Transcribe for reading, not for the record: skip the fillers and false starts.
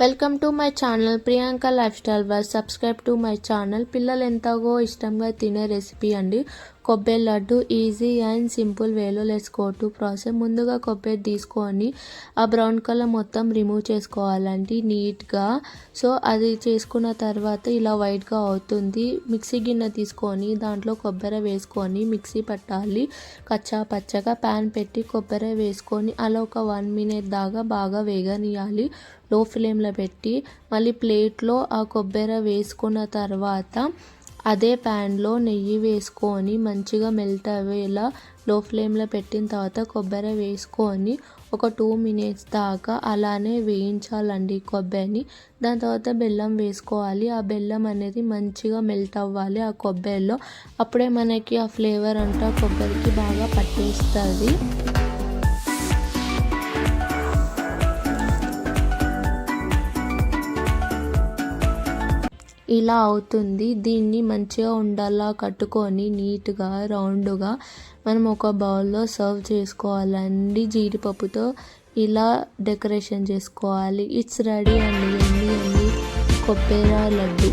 Welcome to my channel Priyanka lifestyle verse. Subscribe to my channel. పిల్లలు ఎంతగో ఇష్టంగా తినే రెసిపీ అండి కొబ్బరి లడ్డు. ఈజీ అండ్ సింపుల్ వేలో లెట్స్ గో టు ప్రాసెస్. ముందుగా కొబ్బరి తీసుకొని ఆ బ్రౌన్ కలర్ మొత్తం రిమూవ్ చేసుకోవాలండి నీట్గా. సో అది చేసుకున్న తర్వాత ఇలా వైట్గా అవుతుంది. మిక్సీ గిన్నె తీసుకొని దాంట్లో కొబ్బరి వేసుకొని మిక్సీ పట్టాలి. కచ్చా పచ్చగా ప్యాన్ పెట్టి కొబ్బరి వేసుకొని అలా ఒక 1 minute దాకా బాగా వేగనియాలి లో ఫ్లేమ్లో పెట్టి. మళ్ళీ ప్లేట్లో ఆ కొబ్బరి వేసుకున్న తర్వాత అదే ప్యాన్లో నెయ్యి వేసుకొని మంచిగా మెల్ట్ అయ్యేలా లో ఫ్లేమ్లో పెట్టిన తర్వాత కొబ్బరి వేసుకొని ఒక 2 minutes దాకా అలానే వేయించాలండి కొబ్బరిని. దాని తర్వాత బెల్లం వేసుకోవాలి. ఆ బెల్లం అనేది మంచిగా మెల్ట్ అవ్వాలి ఆ కొబ్బరిలో. అప్పుడే మనకి ఆ ఫ్లేవర్ అంతా కొబ్బరికి బాగా పట్టేస్తుంది. ఇలా అవుతుంది. దీన్ని మంచిగా ఉండలా కట్టుకొని నీట్గా రౌండ్గా మనం ఒక బౌల్లో సర్వ్ చేసుకోవాలండి. జీడిపప్పుతో ఇలా డెకరేషన్ చేసుకోవాలి. ఇట్స్ రెడీ అండి. ఎన్ని కొబ్బరి లడ్డు.